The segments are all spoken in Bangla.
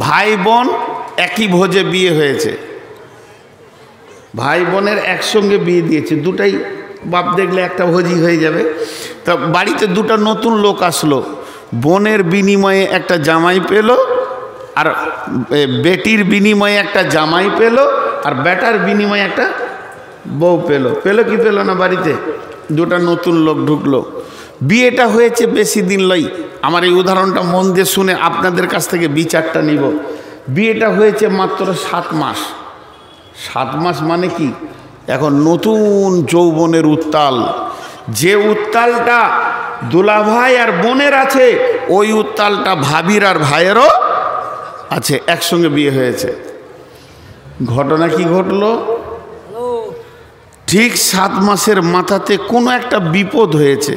ভাই বোন একই ভোজে বিয়ে হয়েছে, ভাই বোনের একসঙ্গে বিয়ে দিয়েছে, দুটাই বাপ দেখলে একটা ভোজই হয়ে যাবে। তা বাড়িতে দুটো নতুন লোক আসলো, বোনের বিনিময়ে একটা জামাই পেল, আর বেটির বিনিময়ে একটা জামাই পেল, আর বেটার বিনিময়ে একটা বউ পেল। পেল কি পেল না? বাড়িতে দুটা নতুন লোক ঢুকলো। বিয়েটা হয়েছে বেশি দিন লই, আমার এই উদাহরণটা মন দিয়ে শুনে আপনাদের কাছ থেকে বিচারটা নিব। বিয়েটা হয়েছে মাত্র 7 মাস। 7 মাস মানে কি? এখন নতুন যৌবনের উত্তাল, যে উত্তালটা দুলাভাই আর বোনের আছে, ওই উত্তালটা ভাবির আর ভাইয়েরও আছে, একসঙ্গে বিয়ে হয়েছে। ঘটনা কি ঘটলো? ঠিক 7 মাসের মাথাতে কোনো একটা বিপদ হয়েছে,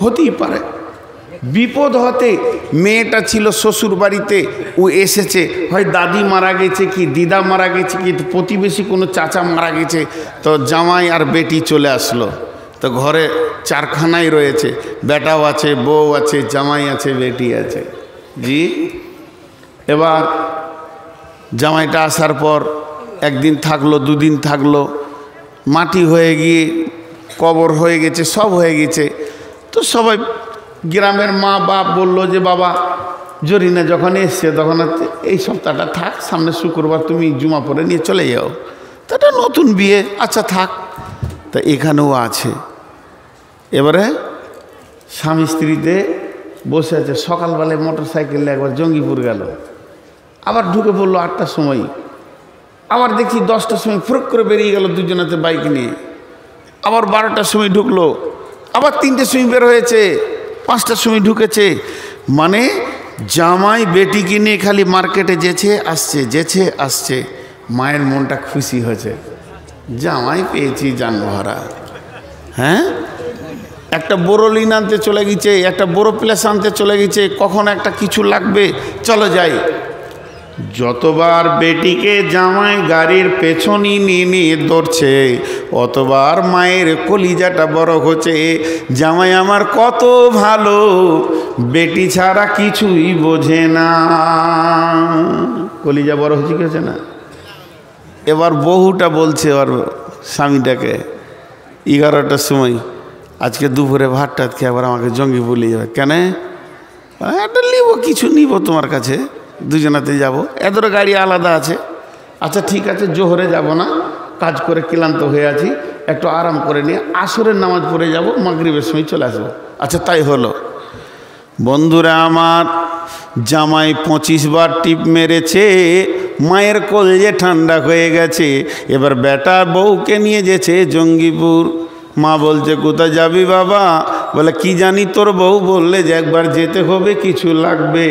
হতেই পারে। বিপদ হতে মেয়েটা ছিল শ্বশুর বাড়িতে, ও এসেছে, হয় দাদি মারা গেছে কি দিদা মারা গেছে কি প্রতিবেশী কোনো চাচা মারা গেছে, তো জামাই আর বেটি চলে আসলো। তো ঘরে চারখানাই রয়েছে, বেটাও আছে, বউ আছে, জামাই আছে, বেটি আছে। জি, এবার জামাইটা আসার পর একদিন থাকলো, দুদিন থাকলো, মাটি হয়ে গিয়ে কবর হয়ে গেছে, সব হয়ে গেছে। তো সবাই গ্রামের মা বাপ বলল যে বাবা জরিনা যখন এসছে তখন এই সপ্তাহটা থাক, সামনে শুক্রবার তুমি জুমা পরে নিয়ে চলে যাও। তো এটা নতুন বিয়ে, আচ্ছা থাক। তা এখানেও আছে। এবারে স্বামী স্ত্রীতে বসে আছে, সকালবেলায় মোটর সাইকেলে একবার জঙ্গিপুর গেল, আবার ঢুকে পড়লো 8টার সময়, আবার দেখি 10টার সময় ফুরক করে বেরিয়ে গেল দুজনাতে বাইক নিয়ে, আবার 12টার সময় ঢুকলো, আবার 3টের সময় বের হয়েছে, 5টার সময় ঢুকেছে। মানে জামাই বেটিকে নিয়ে খালি মার্কেটে যেছে আসছে, যেছে আসছে। মায়ের মনটা খুশি হয়েছে, জামাই পেয়েছি জান ভরা। হ্যাঁ, একটা বড় লিন আনতে চলে গেছে, একটা বড় প্লেস আনতে চলে গেছে, কখন একটা কিছু লাগবে, চলো যাই। যতবার বেটিকে জামাই গাড়ির পেছনই নিয়ে নিয়ে দৌড়ছে, অতবার মায়ের কলিজাটা বড় হচ্ছে, জামাই আমার কত ভালো, বেটি ছাড়া কিছুই বোঝে না। কলিজা বড় হচ্ছে, কি হচ্ছে না? এবার বহুটা বলছে ওর স্বামীটাকে 11টার সময়, আজকে দুপুরে ভাত টাত খেয়ে আবার আমাকে জঙ্গি বলে যাবে। কেন? একটা নিব, কিছু নিব তোমার কাছে, দুজনাতে যাব, এদের গাড়ি আলাদা আছে। আচ্ছা ঠিক আছে, জোহরে যাব না, কাজ করে ক্লান্ত হয়ে আছি, একটু আরাম করে নিয়ে আসরের নামাজ পড়ে যাব, মাগরিবের সময় চলে আসবো। আচ্ছা তাই হলো। বন্ধুরা আমার, জামাই 25 বার টিপ মেরেছে, মায়ের কলজে ঠান্ডা হয়ে গেছে। এবার বেটা বউকে নিয়ে যেছে জঙ্গিপুর। মা বলছে কোথায় যাবি বাবা? বলে কি জানি, তোর বউ বললে যে একবার যেতে হবে, কিছু লাগবে।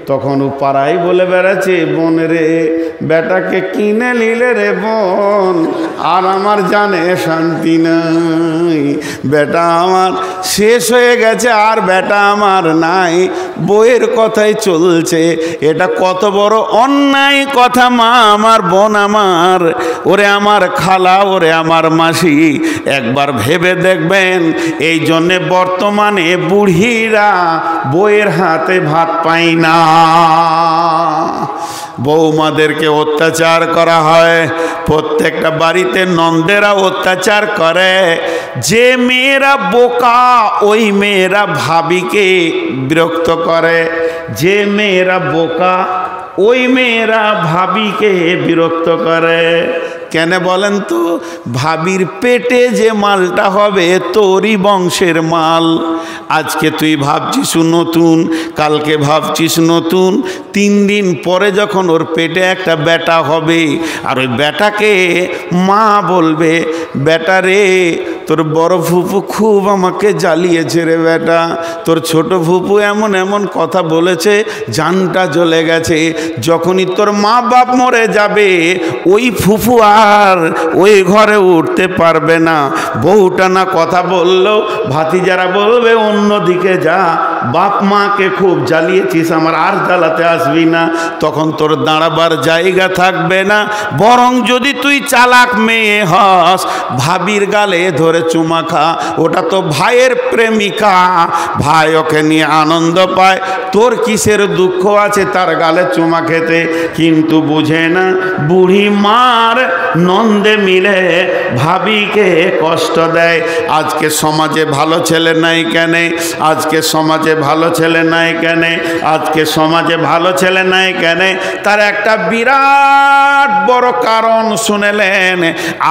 তখন ও পাড়াই বলে বেড়াচ্ছে, বোন রে বেটাকে কিনে নিলে রে বোন, আর আমার জানে শান্তি নাই, বেটা আমার শেষ হয়ে গেছে, আর বেটা আমার নাই, বউয়ের কথাই চলছে। এটা কত বড় অন্যায় কথা মা আমার, বোন আমার, ওরে আমার খালা, ওরে আমার মাসি, একবার ভেবে দেখবেন। এই জন্যে বর্তমানে বুড়িরা বউয়ের হাতে ভাত পায় না, বৌমাদেরকে অত্যাচার করা হয়। প্রত্যেকটা বাড়িতে নন্দেরা অত্যাচার করে। যে মেয়েরা বোকা, ওই মেয়েরা ভাবিকে বিরক্ত করে। যে মেয়েরা বোকা, ওই মেয়েরা ভাবিকে বিরক্ত করে। কেন বলেন তো? ভাবির পেটে যে মালটা হবে তোরই বংশের মাল। আজকে তুই ভাবছিস নতুন, কালকে ভাবছিস নতুন, 3 দিন পরে যখন ওর পেটে একটা বেটা হবে, আর ওই বেটাকে মা বলবে, বেটা রে তোর বড় ফুপু খুব আমাকে জ্বালিয়েছে রে বেটা, তোর ছোট ফুপু এমন এমন কথা বলেছে, জানটা জ্বলে গেছে। যখনই তোর মা বাপ মরে যাবে, ওই ফুপু আর ওই ঘরে উঠতে পারবে না। বউটা না কথা বললো, ভাতিজারা বলবে অন্যদিকে যা, বাপ মাকে খুব জ্বালিয়েছিস, আমার আর জ্বালাতে আসবি না, তখন তোর দাঁড়াবার জায়গা থাকবে না। বরং যদি তুই চালাক মেয়ে হস, ভাবির গালে ধরে চুমা খা, ওটা তো ভাইয়ের প্রেমিকা, ভাই ওকে নিয়ে আনন্দ পায়, তোর কিসের দুঃখ আছে তার গালে চুমা খেতে? কিন্তু বুঝে না বুড়ি মার নন্দে মিলে ভাবিকে কষ্ট দেয়। আজকে সমাজে ভালো ছেলে নাই কেন? আজকে সমাজে ভালো ছেলে নাই কেন? আজকে সমাজে ভালো ছেলে নাই কেন? তার একটা বিরাট বড় কারণ শুনেলেন।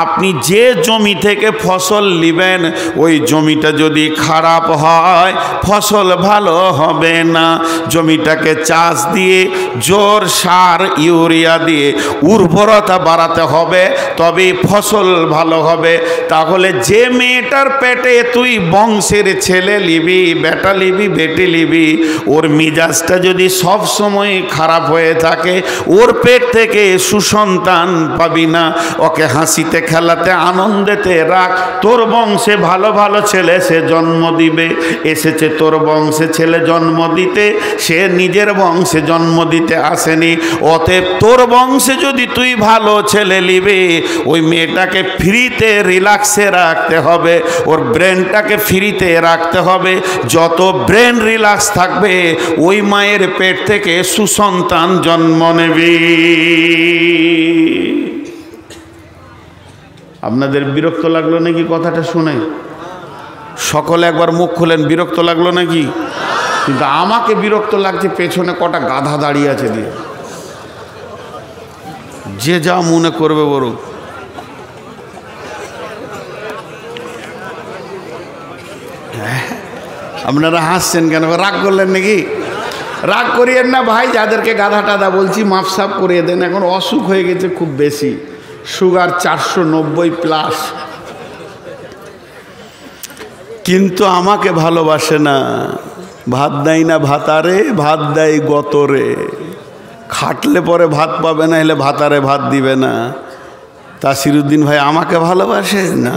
আপনি যে জমি থেকে ফসল নেবেন, ওই জমিটা যদি খারাপ হয় ফসল ভালো হবে না। জমিটাকে চাষ দিয়ে জোর সার ইউরিয়া দিয়ে উর্বরতা বাড়াতে হবে, তবে ফসল ভালো হবে। তাহলে যে মেয়েটার পেটে তুই বংশের ছেলে লিবি, বেটা লিবি, বেটি লিবি, ওর মিজাজটা যদি সব সময় খারাপ হয়ে থাকে, ওর পেট থেকে সুসন্তান পাবি না। ওকে হাসিতে খেলাতে আনন্দেতে রাখ, তোর বংশে ভালো ভালো ছেলে সে জন্ম দিবে। এসেছে তোর বংশে ছেলে জন্ম দিতে, সে নিজের বংশে জন্ম দিতে আসেনি। অতএব তোর বংশে যদি তুই ভালো ছেলে নিবে, ওই মেয়েটাকে ফ্রিতে রিল্যাক্সে রাখতে হবে, ওর ব্রেনটাকে ফ্রিতে রাখতে হবে। যত ব্রেন রিল্যাক্স থাকবে, ওই মায়ের পেট থেকে সুসন্তান জন্ম নেবে। আপনাদের বিরক্ত লাগলো নাকি কথাটা শুনে? সকলে একবার মুখ খুলেন, বিরক্ত লাগলো নাকি? কিন্তু আমাকে বিরক্ত লাগছে, পেছনে কটা গাধা দাঁড়িয়ে আছে দিয়ে। যে যা মনে করবে বড়। আপনারা হাসছেন কেন? রাগ করলেন নাকি? রাগ করিয়েন না ভাই, যাদেরকে গাধা টাধা বলছি মাপসাপ করিয়ে দেন। এখন অসুখ হয়ে গেছে খুব বেশি, সুগার 490+। কিন্তু আমাকে ভালোবাসে না। ভাত দেয় না ভাতারে, ভাত দেয় গতরে। খাটলে পরে ভাত পাবে না, এলে ভাতারে ভাত দিবে না। তাসিরুদ্দিন ভাই আমাকে ভালোবাসে না।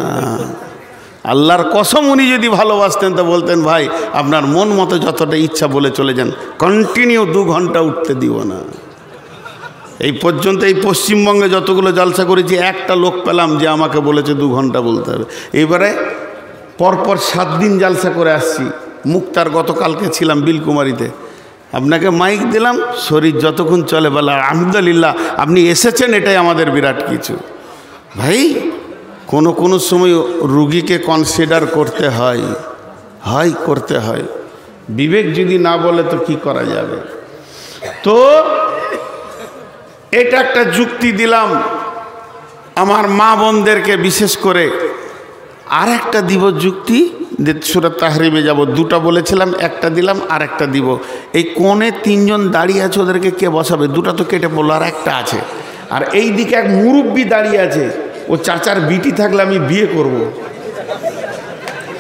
আল্লাহর কসম, উনি যদি ভালোবাসতেন তো বলতেন, ভাই আপনার মন মতো যতটা ইচ্ছা বলে চলে যান, কন্টিনিউ 2 ঘন্টা উঠতে দিব না। এই পর্যন্ত এই পশ্চিমবঙ্গে যতগুলো জলসা করেছি, একটা লোক পেলাম যে আমাকে বলেছে 2 ঘন্টা বলতে হবে। এইবারে পরপর 7 দিন জলসা করে আসছি। মুক্তার গতকালকে ছিলাম বিলকুমারিতে, আপনাকে মাইক দিলাম, শরীর যতক্ষণ চলে বলে আলহামদুলিল্লাহ আপনি এসেছেন, এটাই আমাদের বিরাট কিছু। ভাই কোনো সময় রুগীকে কনসিডার করতে হয়, করতে হয়। বিবেক যদি না বলে তো কি করা যাবে? তো এটা একটা যুক্তি দিলাম আমার মা বোনদেরকে, বিশেষ করে। আর একটা দিব যুক্তি, সূরা তাহরিমে যাব। 2টা বলেছিলাম, একটা দিলাম, আর একটা দিব। এই কোণে 3 জন দাঁড়িয়ে আছে, ওদেরকে কে বসাবে? 2টা তো কেটে পড়লো, আর একটা আছে। আর এই দিকে এক মুরব্বি দাঁড়িয়ে আছে, ও চাচার বিটি থাকলে আমি বিয়ে করব।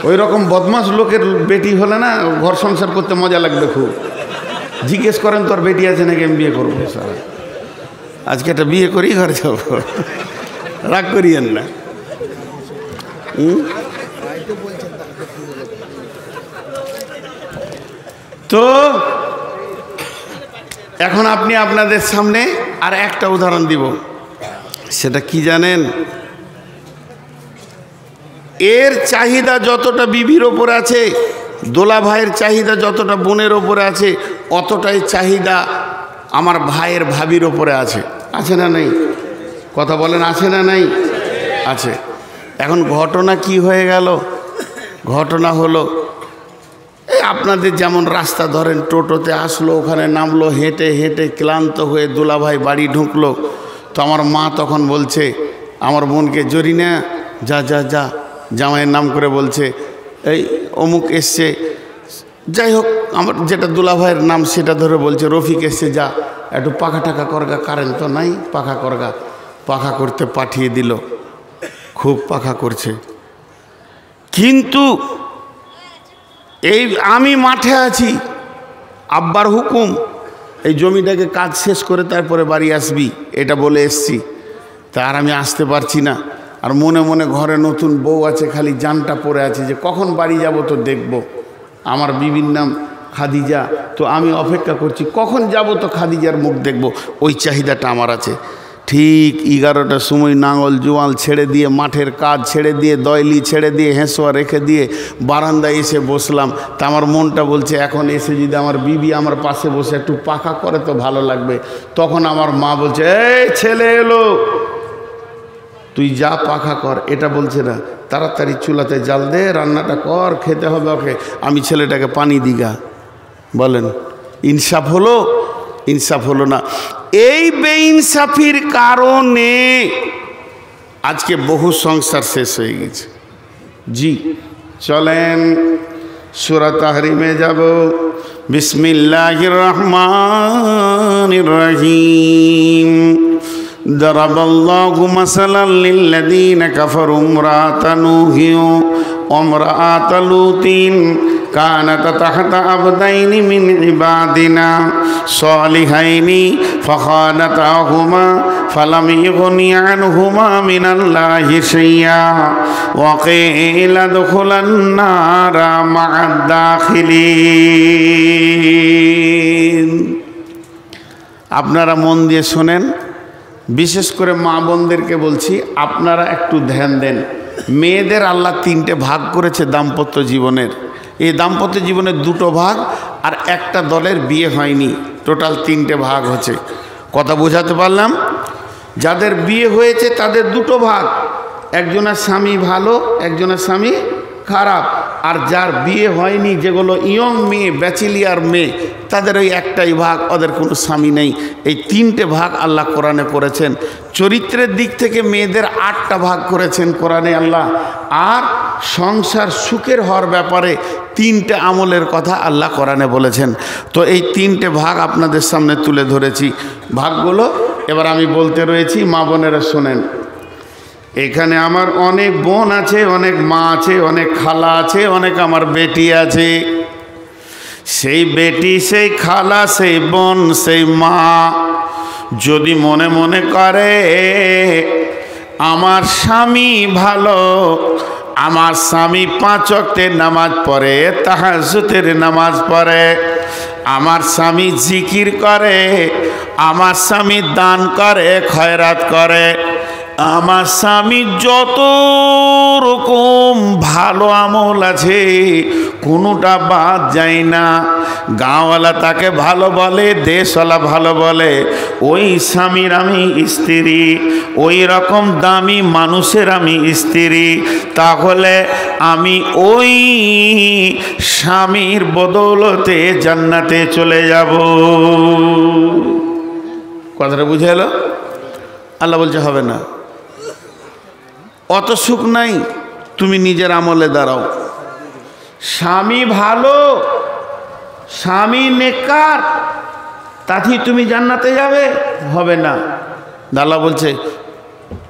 ওই রকম বদমাস লোকের বেটি হলে না, ঘর সংসার করতে মজা লাগবে খুব। জিজ্ঞেস করেন তোর বেটি আছে নাকি, আমি বিয়ে করবো। সারা আজকে একটা বিয়ে করি, ঘরে যাব। রাগ করিয়েন না। তো এখন আপনি আপনাদের সামনে আর একটা উদাহরণ দিব। সেটা কি জানেন? এর চাহিদা যতটা বিবির ওপরে আছে, দোলা ভাইয়ের চাহিদা যতটা বোনের ওপরে আছে, অতটাই চাহিদা আমার ভাইয়ের ভাবির ওপরে আছে। আছে না নেই? কথা বলেন, আছে না নাই? আছে। এখন ঘটনা কি হয়ে গেল? ঘটনা হলো, এই আপনাদের যেমন রাস্তা ধরেন, টোটোতে আসলো, ওখানে নামলো, হেঁটে হেঁটে ক্লান্ত হয়ে দুলাভাই বাড়ি ঢুকলো। তো আমার মা তখন বলছে আমার বোনকে, জরিনা যা যা যা, জামাইয়ের নাম করে বলছে, এই অমুক এসছে। যাই হোক, আমার যেটা দুলাভাইয়ের নাম সেটা ধরে বলছে, রফিক এসছে, যা একটু পাখা টাকা করগা, কারেন্ট তো নাই, পাখা করগা। পাখা করতে পাঠিয়ে দিল, খুব পাখা করছে। কিন্তু এই আমি মাঠে আছি, আব্বার হুকুম, এই জমিটাকে কাজ শেষ করে তারপরে বাড়ি আসবি, এটা বলে এসছি। তার আমি আসতে পারছি না। আর মনে মনে ঘরে নতুন বউ আছে, খালি জানটা পড়ে আছে যে কখন বাড়ি যাব তো দেখব। আমার বিবির নাম খাদিজা, তো আমি অপেক্ষা করছি কখন যাব তো খাদিজার মুখ দেখব, ওই চাহিদাটা আমার আছে। ঠিক 11টার সময় নাঙল জোয়াল ছেড়ে দিয়ে, মাঠের কাজ ছেড়ে দিয়ে, দয়লি ছেড়ে দিয়ে, হেঁসোয়া রেখে দিয়ে বারান্দায় এসে বসলাম। তা আমার মনটা বলছে এখন এসে যদি আমার বিবি আমার পাশে বসে একটু পাখা করে তো ভালো লাগবে। তখন আমার মা বলছে, এই ছেলে এলো, তুই যা পাখা কর। এটা বলছে না, তাড়াতাড়ি চুলাতে জাল দে, রান্নাটা কর, খেতে হবে ওকে, আমি ছেলেটাকে পানি দিগা। বলেন ইনসাফ হলো? ইনসাফ হলো না। এই বেইনসাফির কারণে আজকে বহু সংসার শেষ হয়ে গেছে। জি চলেন সূরা তাহরিমে যাব। বিসমিল্লাহির রহমানির রহিম। দারাবাল্লাহু মাসালান লিল্লাযীনা কাফারু ইমরাআতা নূহিন ওয়া ইমরাআতা লূতিন কানাতা তাহতা আবদাইনি মিন ইবাদিনা সালিহাইনি ফাখানাতাহুমা ফালাম ইগনিয়া আনহুমা মিনাল্লাহি শাইআ ওয়া কিলা দুখুলান নারা মা'আদ দাখিলিন। আপনারা মন দিয়ে শোনেন, বিশেষ করে মা বোনদেরকে বলছি, আপনারা একটু ধ্যান দেন। মেয়েদের আল্লাহ 3টে ভাগ করেছে দাম্পত্য জীবনের। এই দাম্পত্য জীবনের 2টো ভাগ, আর একটা দলের বিয়ে হয়নি, টোটাল 3টে ভাগ হচ্ছে। কথা বোঝাতে পারলাম? যাদের বিয়ে হয়েছে তাদের 2টো ভাগ, একজনের স্বামী ভালো, একজনের স্বামী খারাপ। আর যার বিয়ে হয়নি, যেগুলো ইয়ং মেয়ে, ব্যাচেলিয়ার মেয়ে, তাদের ওই একটাই ভাগ, ওদের কোনো স্বামী নেই। এই 3টে ভাগ আল্লাহ কোরআনে করেছেন। চরিত্রের দিক থেকে মেয়েদের 8টা ভাগ করেছেন কোরআনে আল্লাহ। আর সংসার সুখের হওয়ার ব্যাপারে 3টে আমলের কথা আল্লাহ কোরআনে বলেছেন। তো এই 3টে ভাগ আপনাদের সামনে তুলে ধরেছি। ভাগগুলো এবার আমি বলতে রয়েছি, মা বোনেরা শোনেন। এখানে আমার অনেক বোন আছে, অনেক মা আছে, অনেক খালা আছে, অনেক আমার বেটি আছে। সেই বেটি, সেই খালা, সেই বোন, সেই মা যদি মনে মনে করে আমার স্বামী ভালো, আমার স্বামী 5 ওয়াক্তের নামাজ পড়ে, তাহাজ্জুদের নামাজ পড়ে, আমার স্বামী জিকির করে, আমার স্বামী দান করে, খয়রাত করে, আমার স্বামী যত রকম ভালো আমল আছে কোনোটা বাদ যায় না। গাঁওয়ালা তাকে ভালো বলে, দেশওয়ালা ভালো বলে, ওই স্বামীর আমি স্ত্রী, ওই রকম দামি মানুষের আমি স্ত্রী। তাহলে আমি ওই স্বামীর বদৌলতে জান্নাতে চলে যাব। কথাটা বুঝে এলো? আল্লাহ বলছে হবে না, অত সুখ নাই, তুমি নিজের আমলে দাঁড়াও। স্বামী ভালো, স্বামী নেককার, তাতেই তুমি জান্নাতে যাবে? হবে না। আল্লাহ বলছে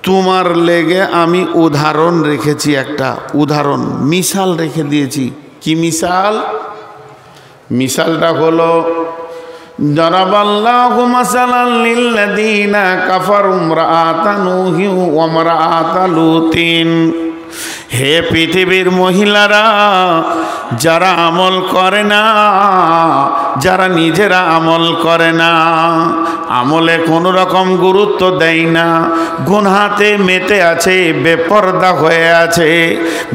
তোমার লেগে আমি উদাহরণ রেখেছি, একটা উদাহরণ, মিসাল রেখে দিয়েছি। কি মিসাল? মিসালটা হলো দারাবাল্লাহু মাসালান লিল্লাযীনা কাফারু ইমরাআতা নূহিন ওয়া ইমরাআতা লূতিন। হে পৃথিবীর মহিলারা, যারা আমল করে না, যারা নিজেরা আমল করে না, আমলে কোনো রকম গুরুত্ব দেয় না, গুনহাতে মেতে আছে, বেপরদা হয়ে আছে,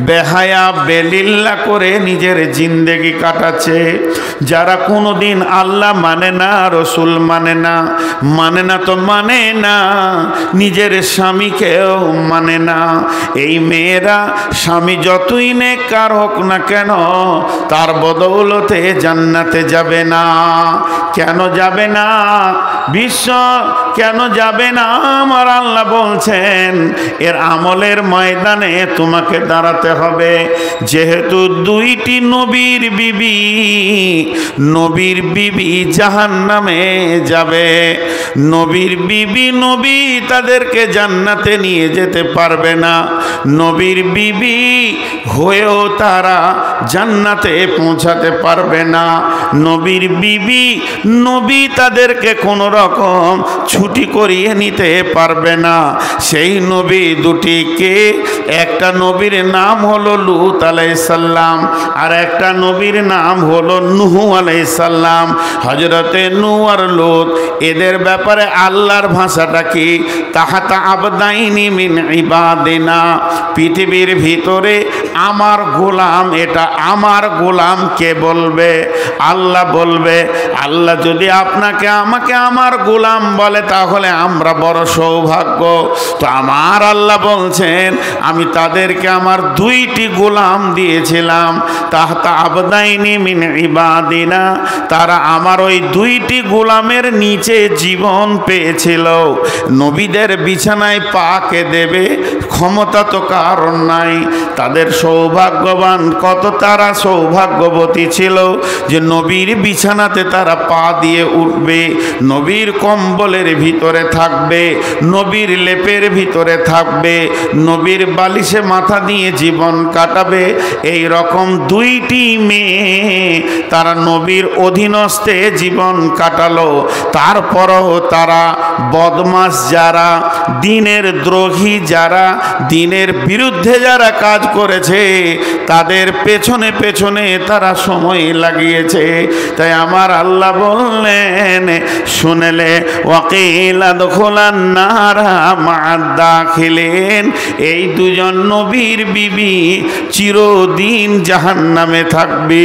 বেহায়া বেলিল্লা করে নিজের জিন্দেগি কাটাচ্ছে, যারা কোনো দিন আল্লাহ মানে না, রসুল মানে না, মানে না তো মানে না, নিজের স্বামীকেও মানে না, এই মেয়েরা স্বামী যতই নেককার হোক না কেন তার বদৌলতে জান্নাতে যাবে না। কেন যাবে না? বিশ্ব কেন যাবে না? আমার আল্লাহ বলছেন এর আমলের ময়দানে তোমাকে দাঁড়াতে হবে। যেহেতু 2টি নবীর বিবি জাহান্নামে যাবে, নবীর বিবি নবী তাদেরকে জান্নাতে নিয়ে যেতে পারবে না, নবীর বিবি হয়েও তারা জান্নাতে পৌঁছাতে পারবে না। নবী নবীর বিবি, নবী তাদেরকে কোনো রকম ছুটি করিয়ে নিতে পারবে না। সেই নবী দুটিকে, একটা নবীর নাম হলো লূত আলাইহিস সালাম, আর একটা নবীর নাম হলো নূহ আলাইহিস সালাম। হযরতে নূহ আর লূত এদের ব্যাপারে আল্লাহর ভাষাটা কি? তাহাতা আবদাইনি মিন ইবাদিনা, পৃথিবীর ভিতরে আমার গোলাম, এটা আমার গোলাম কে বলবে? আল্লাহ বলবে। আল্লাহ যদি আপনাকে আমাকে আমার গোলাম বলে তাহলে আমরা বড় সৌভাগ্য। তো আমার আল্লাহ বলছেন আমি তাদেরকে আমার দুইটি গোলাম দিয়েছিলাম, তাহাতা আবদাইনি মিন ইবাদিনা, তারা আমার ওই দুইটি গোলামের নিচে জীবন পেয়েছিল। নবীদের বিছানায় পাকে দেবে ক্ষমতা তো কারণ নাই। তাদের সৌভাগ্যবান, কত তারা সৌভাগ্যবতী ছিল যে নবীর বিছানাতে তারা পা দিয়ে উঠবে, নবীর কম্বলের ভিতরে থাকবে, নবীর লেপের ভিতরে থাকবে, নবীর বালিশে মাথা দিয়ে জীবন কাটাবে। এই রকম দুইটি মেয়ে তারা নবীর অধীনস্থে জীবন কাটালো। তারপরও তারা বদমাশ যারা, দিনের দ্রোহী যারা, দিনের বিরুদ্ধে যারা কাজ করেছে তাদের পেছনে পেছনে তারা সময় লাগিয়েছে। তাই আমার আল্লাহ বললেন শুনলে ওয়াকিলা দখলান নারা মা'আদ দাখিলিন, এই দুজন নবীর বিবি চিরদিন জাহান্নামে থাকবে।